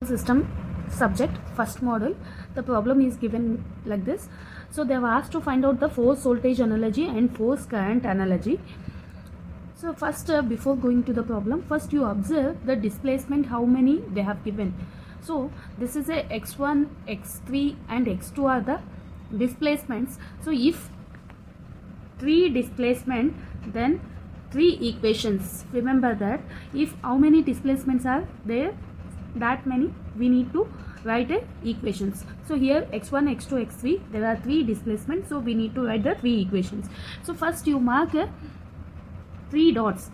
System subject first model. The problem is given like this. So they have asked to find out the force voltage analogy and force current analogy. So first before going to the problem, first you observe the displacement, how many they have given. So this is a x1, x3 and x2 are the displacements. So if 3 displacement, then 3 equations. Remember that if how many displacements are there, that many we need to write equations. So here x1, x2, x3, there are 3 displacements, so we need to write the 3 equations. So first you mark 3 dots,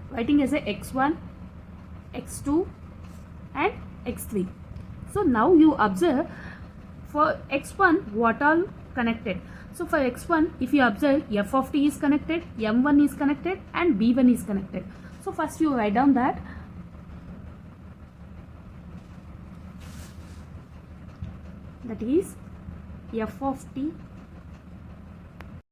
writing as a x1, x2 and x3. So now you observe for x1 what all connected. So for x1, if you observe, f of t is connected, m1 is connected and b1 is connected. So first you write down that is f of t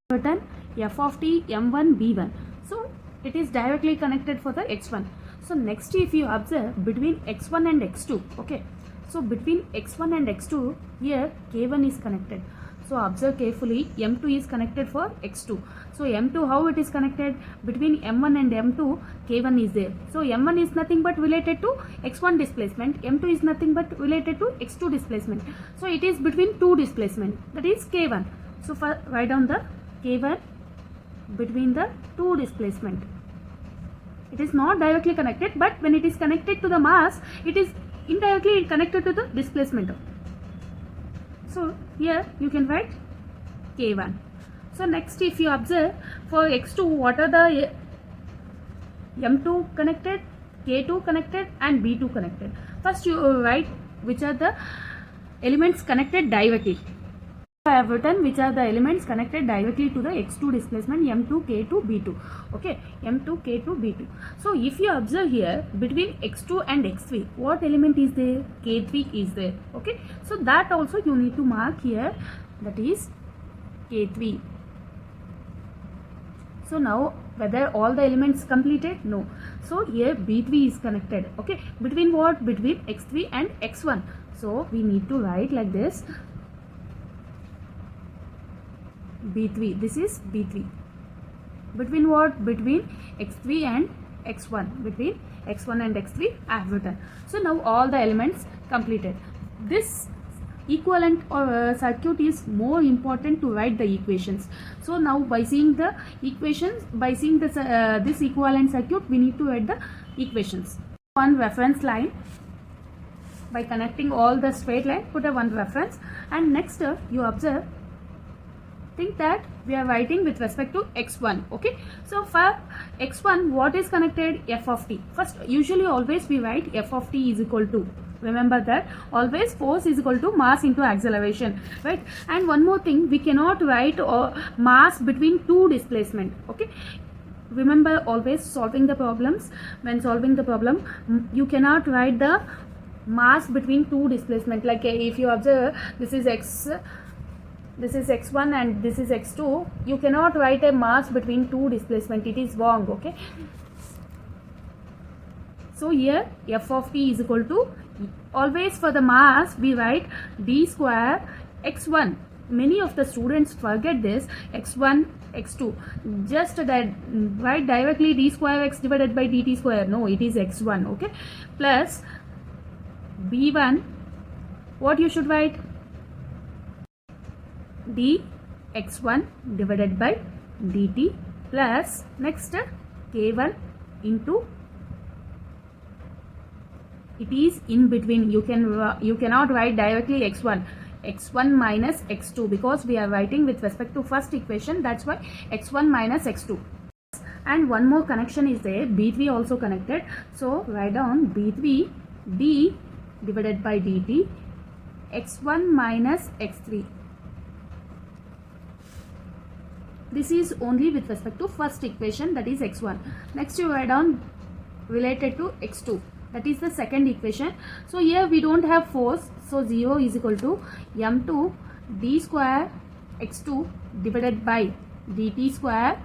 button f of t m1 b1. So it is directly connected for the x1. So next if you observe between x1 and x2, okay, so between x1 and x2 here k1 is connected. So observe carefully, m2 is connected for x2. So m2, how it is connected? Between m1 and m2 k1 is there. So m1 is nothing but related to x1 displacement, m2 is nothing but related to x2 displacement. So it is between 2 displacement, that is k1. So write down the k1 between the 2 displacement. It is not directly connected, but when it is connected to the mass, it is indirectly connected to the displacement. So here you can write k1. So next if you observe for x2, what are the m2 connected, k2 connected and b2 connected. First you write which are the elements connected directly. I have written which are the elements connected directly to the x2 displacement m2, k2, b2. Okay, m2, k2, b2. So if you observe here between x2 and x3, what element is there? k3 is there. Okay, so that also you need to mark here, that is k3. So now whether all the elements completed? No. So here b3 is connected. Okay, between what? Between x3 and x1. So we need to write like this, b3, this is b3. Between what? Between x3 and x1. Between x1 and x3 I have written. So now all the elements completed. This equivalent or circuit is more important to write the equations. So now by seeing the equations, by seeing this this equivalent circuit, we need to write the equations. One reference line, by connecting all the straight line, put a one reference, and next you observe, think that we are writing with respect to x1. Okay, so for x1 what is connected? F of t. First usually always we write f of t is equal to, remember that always force is equal to mass into acceleration, right? And one more thing, we cannot write mass between 2 displacement. Okay, remember always solving the problems, when solving the problem you cannot write the mass between 2 displacement. Like if you observe this is x1 and this is x2, you cannot write a mass between 2 displacement, it is wrong. Okay, so here f of t is equal to, always for the mass we write d square x1. Many of the students forget this, x1 x2, just that write directly d square x divided by dt square. No, it is x1. Okay, plus b1, what you should write? dx1 divided by dt plus next k1 into, it is in between, you cannot write directly x1 minus x2, because we are writing with respect to first equation, that's why x1 minus x2. And one more connection is there, b3 also connected. So write down b3 d divided by dt x1 minus x3. This is only with respect to first equation, that is x1. Next you write down related to x2, that is the second equation. So here we don't have force, so 0 is equal to m2 d square x2 divided by dt square.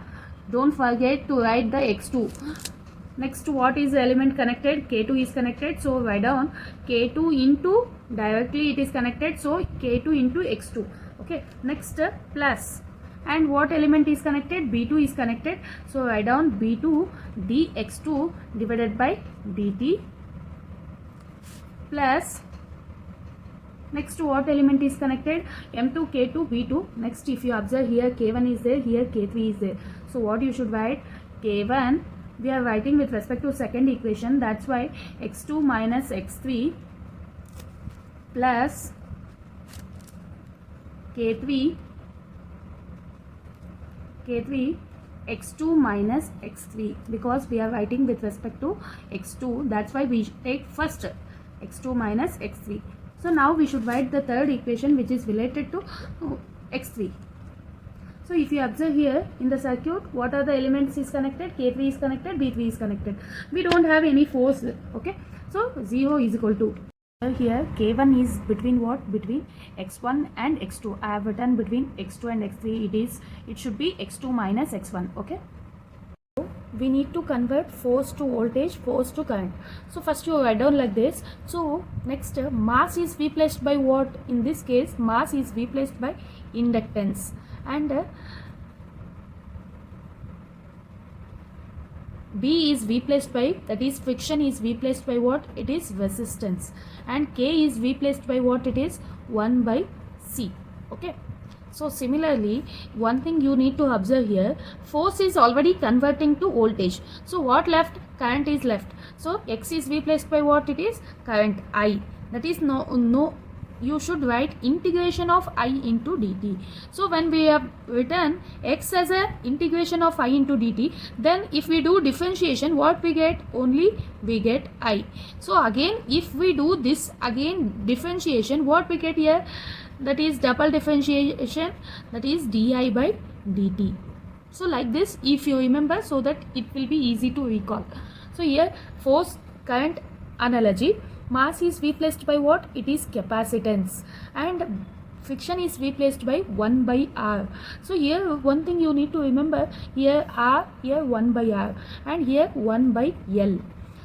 Don't forget to write the x2. next what is the element connected? K2 is connected, so write down K2 into, directly it is connected, so K2 into x2. Okay, next plus, and what element is connected? B2 is connected, so write down B2 dx2 divided by dt plus, next what element is connected? M2, K2, B2. Next, if you observe here K1 is there, here K3 is there. So what you should write? K1, we are writing with respect to second equation, that's why x2 minus x3 plus K3 x2 minus x3, because we are writing with respect to x2, that's why we take first x2 minus x3. So now we should write the third equation which is related to x3. So if you observe here in the circuit, what are the elements is connected? K3 is connected, B3 is connected. We don't have any force, okay? So 0 is equal to, here K1 is between what? Between x1 and x2. I have written between x2 and x3. It should be x2 minus x1, okay? We need to convert force to voltage, force to current. So first you write down like this. So next, mass is replaced by what? In this case, mass is replaced by inductance, and B is replaced by, that is friction is replaced by what? It is resistance, and K is replaced by what? It is 1 by C. Okay. So similarly, one thing you need to observe here, force is already converting to voltage. So what left? Current is left. So X is replaced by what? It is current I. That is no, you should write integration of I into dt. So when we have written X as a integration of I into dt, then if we do differentiation, what we get? Only we get I. So again, if we do this again differentiation, what we get here? That is double differentiation, that is di by dt. So like this, if you remember, so that it will be easy to recall. So here force current analogy, mass is replaced by what? It is capacitance, and friction is replaced by 1 by r. So here one thing you need to remember, here r, here 1 by r, and here 1 by L.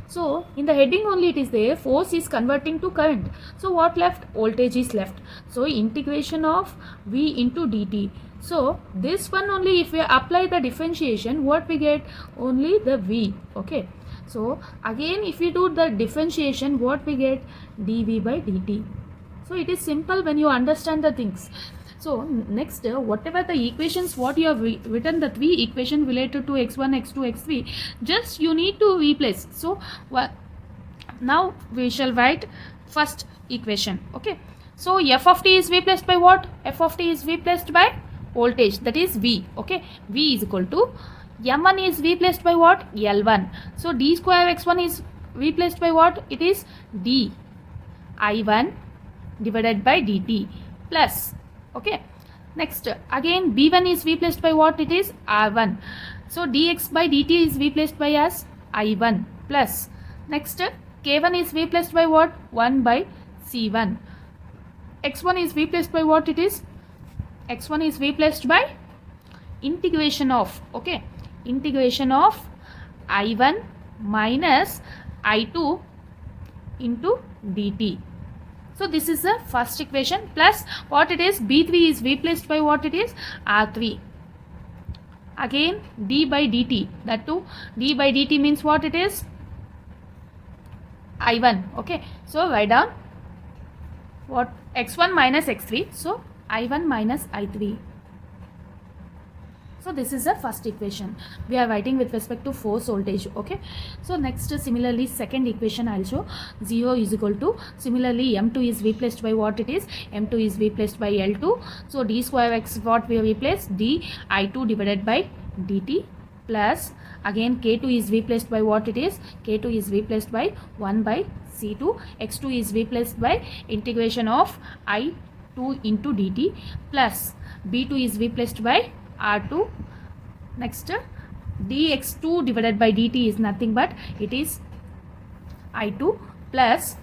So in the heading only it is there, force is converting to current. So what left? Voltage is left. So integration of V into dt. So this one only, if we apply the differentiation, what we get? Only the V. Okay. So again, if we do the differentiation, what we get? dV by dt. So it is simple when you understand the things. So next, whatever the equations what you have written, the three equation related to x1, x2, x3, just you need to replace. So now we shall write first equation. Okay. So f of t is replaced by what? F of t is replaced by voltage, that is V. Okay. V is equal to m1 is replaced by what? L1. So d square x1 is replaced by what? It is d I1 divided by dt plus. Okay. Next, again b1 is replaced by what? It is r1. So dx by dt is replaced by as I1 plus. Next, k1 is replaced by what? 1 by c1. x1 is replaced by what? It is x1 is replaced by integration of, okay, integration of I1 minus I2 into dt. So this is the first equation, plus what it is? B3 is replaced by what it is? R3. Again d by dt, that too d by dt means what it is? I1. Okay. So write down what? X1 minus x3. So I1 minus I3. So this is the first equation. We are writing with respect to force voltage. Okay. So next, similarly second equation I'll show. 0 is equal to, similarly m2 is replaced by what it is? M2 is replaced by L2. So d square x, what we replace? d I2 divided by dt plus, again k2 is replaced by what it is? K2 is replaced by 1 by c2. x2 is replaced by integration of I2 into dt plus b2 is replaced by R2. Next, dx2 divided by dt is nothing but it is I2 plus,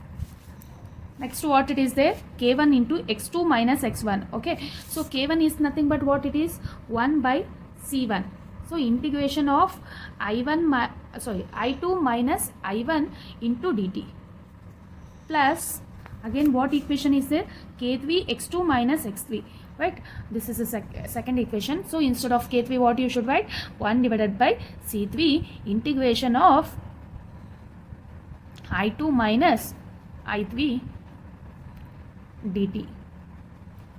next what it is there? K1 into x2 minus x1. Okay. So K1 is nothing but what it is? 1 by C1. So integration of I1 I2 minus I1 into dt plus, again what equation is there, k3 x2 minus x3, right? This is a second equation. So instead of k3 what you should write, 1 divided by c3 integration of I2 minus I3 dt.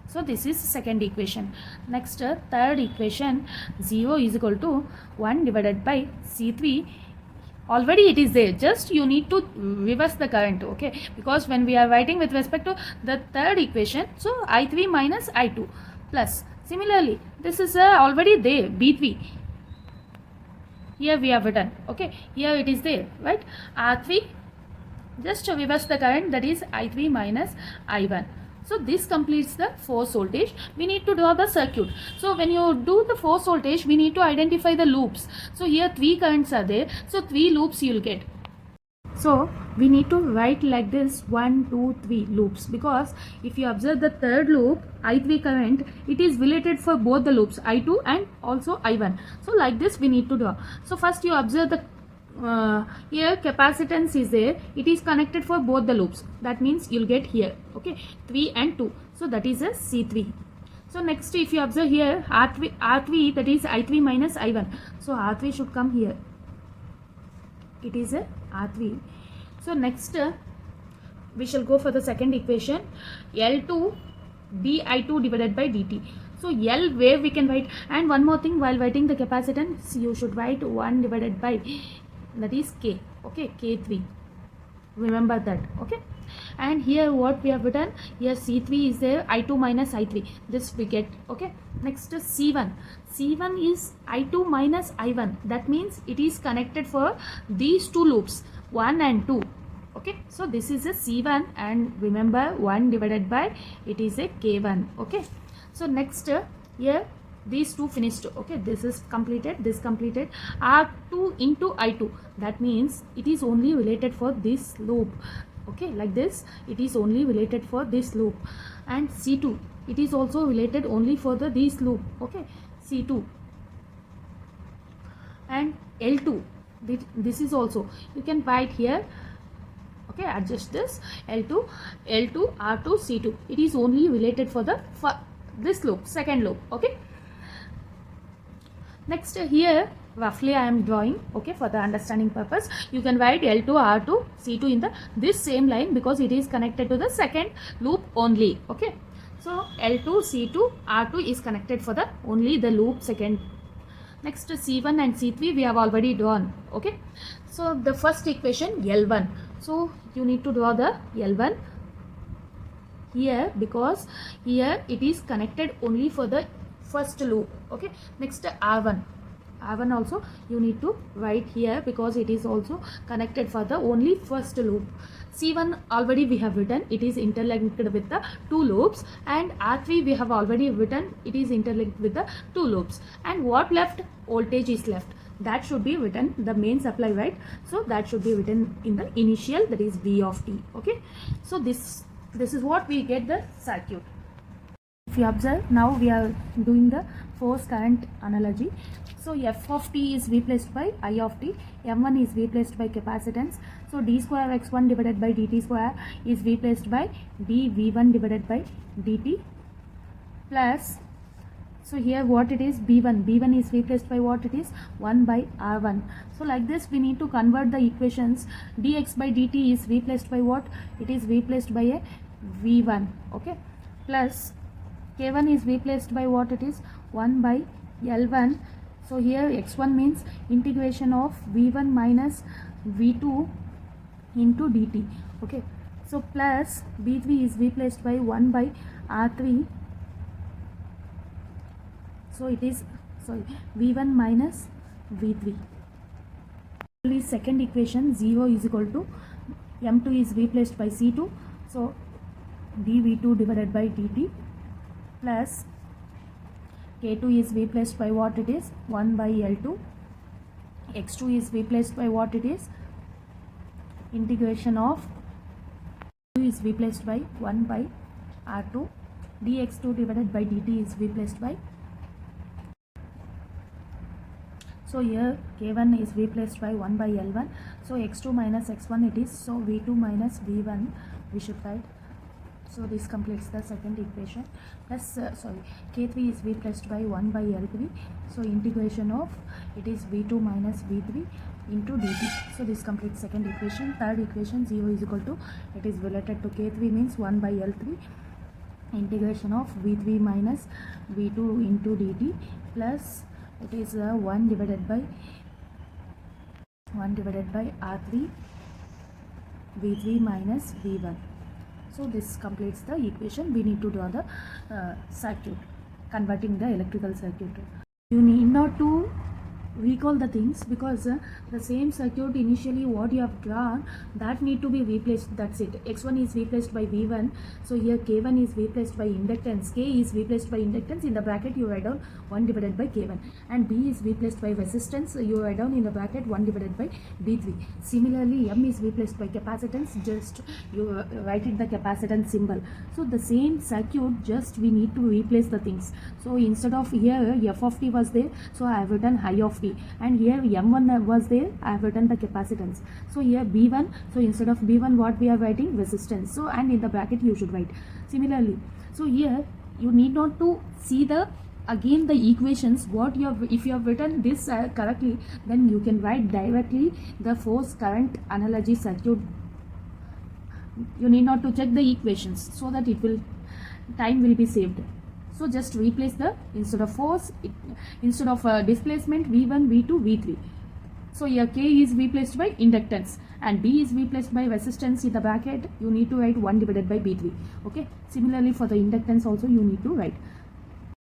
So this is second equation. Next third equation, 0 is equal to 1 divided by c3. Already it is there, just you need to reverse the current, okay? Because when we are writing with respect to the third equation, so I3 minus I2 plus, similarly this is already there, B3. Here we have written, okay? Here it is there, right? R3, just to reverse the current, that is I3 minus I1. So this completes the force voltage. We need to draw the circuit. So when you do the force voltage, we need to identify the loops. So here 3 currents are there. So 3 loops you will get. So we need to write like this 1, 2, 3 loops, because if you observe the third loop, I3 current, it is related for both the loops, I2 and also I1. So like this we need to draw. So first you observe the here capacitance is there, it is connected for both the loops, that means you'll get here, okay, 3 and 2, so that is a C3. So next if you observe here R3 that is I3 minus I1, so R3 should come here, it is a R3. So next we shall go for the second equation, L2 di2 divided by dt. So L where we can write, and one more thing, while writing the capacitance you should write 1 divided by, that is K, okay, K3, remember that, okay? And here what we have written, here C3 is there, I2 minus I3, this we get, okay? Next C1 is I2 minus I1, that means it is connected for these two loops, 1 and 2, okay? So this is a C1, and remember 1 divided by, it is a K1, okay? So next here these two finished, okay, this is completed, this completed, R2 into I2, that means it is only related for this loop, okay, like this, it is only related for this loop. And C2, it is also related only for the this loop, okay, C2. And L2, this is also, you can write here, okay, adjust this, L2 R2 C2, it is only related for the this loop, second loop, okay? Next here roughly I am drawing, okay, for the understanding purpose, you can write L2 R2 C2 in the this same line, because it is connected to the second loop only, okay? So L2 C2 R2 is connected for the only the loop second. Next C1 and C3 we have already drawn, okay? So the first equation L1, so you need to draw the L1 here, because here it is connected only for the first loop, okay? Next R1 also you need to write here, because it is also connected for the only first loop. C1 already we have written, it is interlinked with the two loops, and R3 we have already written, it is interlinked with the two loops. And what left, voltage is left, that should be written, the main supply, right? So that should be written in the initial, that is V of t, okay? So this is what we get the circuit. If you observe, now we are doing the force current analogy. So F of t is replaced by I of t, M1 is replaced by capacitance. So d square x1 divided by dt square is replaced by dv1 divided by dt plus, so here what it is, b1 is replaced by what it is, 1 by r1. So like this we need to convert the equations. Dx by dt is replaced by what, it is replaced by a v1, okay, plus k1 is replaced by what it is, 1 by L1. So here x1 means integration of v1 minus v2 into dt, okay? So plus b3 is replaced by 1 by r3, so it is, sorry, v1 minus v3. Second equation, 0 is equal to m2 is replaced by c2, so dv2 divided by dt plus k2 is replaced by what it is, 1 by L2, x2 is replaced by what it is, integration of 2 is replaced by 1 by r2, dx2 divided by dt is replaced by, So here K1 is replaced by 1 by L1. So X2 minus X1 it is. So V2 minus V1 we should write. So this completes the second equation. Plus K3 is replaced by 1 by L3. So integration of it is V2 minus V3 into dt. So this completes second equation. Third equation 0 is equal to, it is related to K3 means 1 by L3 integration of V3 minus V2 into dt plus it is 1 divided by R3 V3 minus V1. So this completes the equation. We need to draw the circuit, converting the electrical circuit. You need not to recall the things because the same circuit initially what you have drawn, that need to be replaced. That's it. X1 is replaced by V1. So here K1 is replaced by inductance. K is replaced by inductance. In the bracket you write down 1 divided by K1. And B is replaced by resistance. You write down in the bracket 1 divided by B3. Similarly, M is replaced by capacitance. Just you write it the capacitance symbol. So the same circuit, just we need to replace the things. So instead of here F of t was there, so I have written I of t, and here M1 was there, I have written the capacitance. So here B1, so instead of B1 what we are writing, resistance. So and in the bracket you should write. Similarly, so here you need not to see the again the equations what you have. If you have written this correctly, then you can write directly the force current analogy circuit. You need not to check the equations, so that it will time will be saved. So just replace the, instead of force, instead of displacement, V1, V2, V3. So here K is replaced by inductance and B is replaced by resistance. In the bracket you need to write 1 divided by B3. Okay. Similarly for the inductance also you need to write.